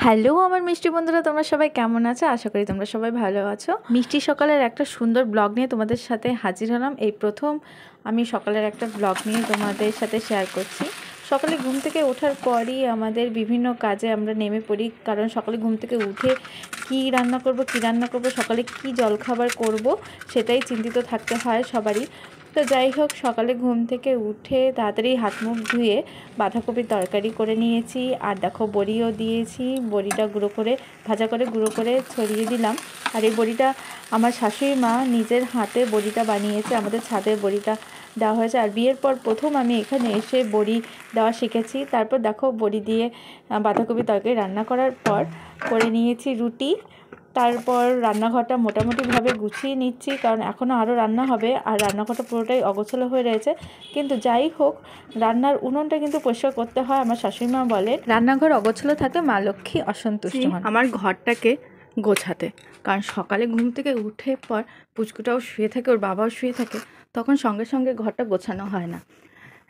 Hello আমার মিষ্টি বন্ধুরা, তোমরা সবাই কেমন আছো? আশা করি তোমরা সবাই ভালো আছো। মিষ্টি সকালের একটা সুন্দর ব্লগ নিয়ে তোমাদের সাথে হাজির হলাম। এই প্রথম আমি সকালের একটা ব্লগ নিয়ে তোমাদের সাথে শেয়ার করছি। সকালে ঘুম থেকে ওঠার পরই আমাদের বিভিন্ন কাজে আমরা নেমে পড়ি, কারণ সকালে ঘুম থেকে উঠে কি রান্না করব, সকালে কি জলখাবার করব সেটাই চিন্তিত থাকতে হয় সবারই। তো যাই হোক, সকালে ঘুম থেকে উঠে তাড়াতাড়ি হাত মুখ ধুয়ে বাঁধাকপির তরকারি করে নিয়েছি। আর দেখো, বড়িও দিয়েছি। বড়িটা ভাজা করে গুঁড়ো করে ছড়িয়ে দিলাম। আর এই বড়িটা আমার শাশুড়ি মা নিজের হাতে বড়িটা বানিয়েছে, আমাদের ছাদের বড়িটা দেওয়া হয়েছে। আর বিয়ের পর প্রথম আমি এখানে এসে বড়ি দেওয়া শিখেছি। তারপর দেখো, বড়ি দিয়ে বাঁধাকপির তরকারি রান্না করার পর করে নিয়েছি রুটি। তারপর রান্নাঘরটা মোটামুটিভাবে গুছিয়ে নিচ্ছি, কারণ এখনও আরও রান্না হবে আর রান্নাঘরটা পুরোটাই অগোছালো হয়ে রয়েছে। কিন্তু যাই হোক, রান্নার উনুনটা কিন্তু পরিষ্কার করতে হয়। আমার শাশুড়িমা বলে, রান্নাঘর অগোছালো থাকে মা লক্ষ্মী অসন্তুষ্ট হন। আমার ঘরটাকে গোছাতে, কারণ সকালে ঘুম থেকে উঠে পর পুচকুটাও শুয়ে থাকে, ওর বাবাও শুয়ে থাকে, তখন সঙ্গে সঙ্গে ঘরটা গোছানো হয় না।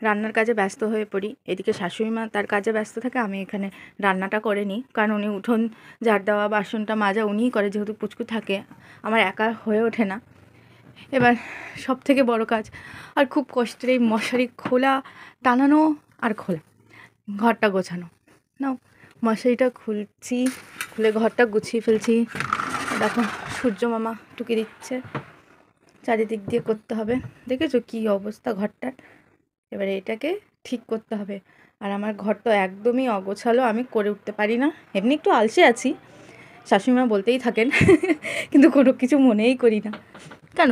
রান্নার কাজে ব্যস্ত হয়ে পড়ি। এদিকে শাশুড়ি মা তার কাজে ব্যস্ত থাকে, আমি এখানে রান্নাটা করে নিই, কারণ উনি উঠোন ঝাড় দেওয়া বাসনটা মাজা উনিই করে, যেহেতু পুচকু থাকে আমার একা হয়ে ওঠে না। এবার সব থেকে বড় কাজ আর খুব কষ্টের এই মশারি খোলা, টানানো আর খোলা, ঘরটা গোছানো। নাও, মশারিটা খুলে ঘরটা গুছিয়ে ফেলছি। দেখো, সূর্য মামা টুকি দিচ্ছে, চারিদিক দিয়ে করতে হবে। দেখেছো কী অবস্থা ঘরটার? এবারে এটাকে ঠিক করতে হবে। আর আমার ঘর তো একদমই অগোছালো, আমি করে উঠতে পারি না। এমনি একটু আলসে আছি, শাশুড়িমা বলতেই থাকেন, কিন্তু কোনো কিছু মনেই করি না। কেন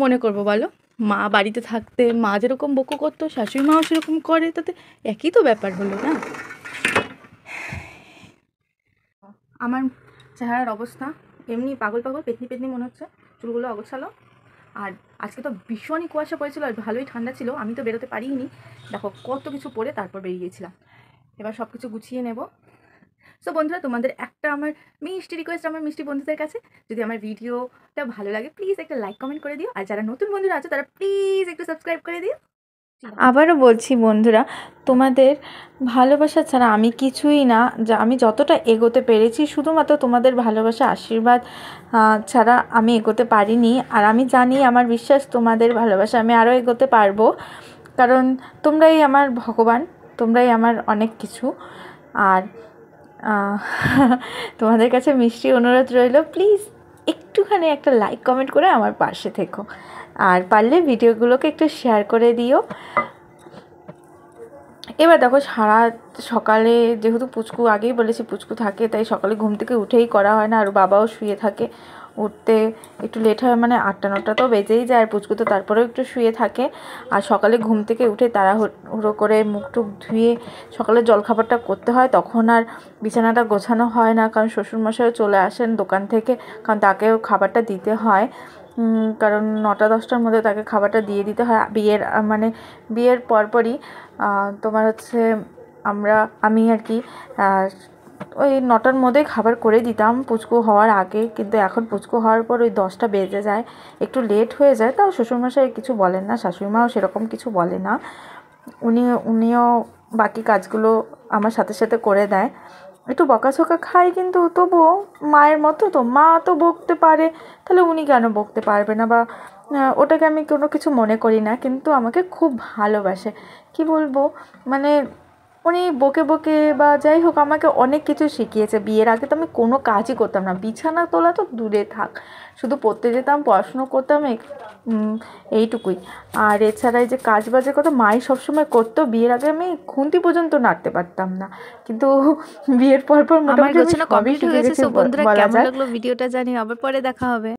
মনে করবো বলো? মা বাড়িতে থাকতে মা যেরকম বকো করতো, শাশুড়ি মাও সেরকম করে, তাতে একই তো ব্যাপার হলো না? আমার চেহারার অবস্থা এমনি পাগল পেতনি মনে হচ্ছে, চুলগুলো অগোছালো। আর আজকে তো ভীষণই কুয়াশা পড়েছিল আর ভালোই ঠান্ডা ছিল, আমি তো বেরোতে পারিনি। দেখো কত কিছু পরে তারপর বেরিয়েছিলাম। এবার সব কিছু গুছিয়ে নেব। সো বন্ধুরা, তোমাদের একটা আমার মিষ্টি রিকোয়েস্ট আমার মিষ্টি বন্ধুদের কাছে, যদি আমার ভিডিওটা ভালো লাগে প্লিজ একটা লাইক কমেন্ট করে দিও। আর যারা নতুন বন্ধুরা আছে তারা প্লিজ একটু সাবস্ক্রাইব করে দিও। আবারও বলছি বন্ধুরা, তোমাদের ভালোবাসা ছাড়া আমি কিছুই না। আমি যতটা এগোতে পেরেছি শুধুমাত্র তোমাদের ভালোবাসা আশীর্বাদ ছাড়া আমি এগোতে পারিনি। আর আমি জানি, আমার বিশ্বাস, তোমাদের ভালোবাসা আমি আরও এগোতে পারবো, কারণ তোমরাই আমার ভগবান, তোমরাই আমার অনেক কিছু। আর তোমাদের কাছে মিষ্টি অনুরোধ রইল, প্লিজ একটুখানি একটা লাইক কমেন্ট করে আমার পাশে থেকো। আর পারলে ভিডিওগুলোকে একটু শেয়ার করে দিও। এবার দেখো, সকালে যেহেতু পুচকু, আগেই বলেছি পুচকু থাকে, তাই সকালে ঘুম থেকে উঠেই করা হয় না। আর বাবাও শুয়ে থাকে, উঠতে একটু লেট হয়, মানে 8টা-9টা তো বেজেই যায়। আর পুচকু তো তারপরেও একটু শুয়ে থাকে। আর সকালে ঘুম থেকে উঠে তাড়াহুড়ো করে মুখ টুক ধুয়ে সকালে জলখাবারটা করতে হয়, তখন আর বিছানাটা গোছানো হয় না, কারণ শ্বশুরমশাইও চলে আসেন দোকান থেকে, কারণ তাকেও খাবারটা দিতে হয়, কারণ 9টা-10টার মধ্যে তাকে খাবারটা দিয়ে দিতে হয়। বিয়ের পরপরই তোমার হচ্ছে আমি আর কি ওই 9টার মধ্যেই খাবার করে দিতাম পুচকু হওয়ার আগে, কিন্তু এখন পুচকু হওয়ার পর ওই 10টা বেজে যায়, একটু লেট হয়ে যায়। তাও শ্বশুরমশাই কিছু বলেন না, শাশুড়িমাও সেরকম কিছু বলে না। উনিও বাকি কাজগুলো আমার সাথে সাথে করে দেয়। একটু বকাঝকা খাই, কিন্তু তবুও মায়ের মতো তো, মা তো বকতে পারে, তাহলে উনি কেন বকতে পারবে না? বা ওটাকে আমি কোনো কিছু মনে করি না, কিন্তু আমাকে খুব ভালোবাসে। কি বলবো, মানে উনি বকে বা যাই হোক আমাকে অনেক কিছু শিখিয়েছে। বিয়ের আগে তো আমি কোনো কাজই করতাম না, বিছানা তোলা তো দূরে থাক, শুধু পড়তে যেতাম, পড়াশুনো করতাম, এইটুকুই। আর এছাড়া এই যে কাজ বাজের কথা মাই সবসময় করতো। বিয়ের আগে আমি খুন্তি পর্যন্ত নাড়তে পারতাম না, কিন্তু বিয়ের পর মোটামুটি সবই শিখে গেছি বলা যায়। ভিডিওটা জানি, আবার পরে দেখা হবে।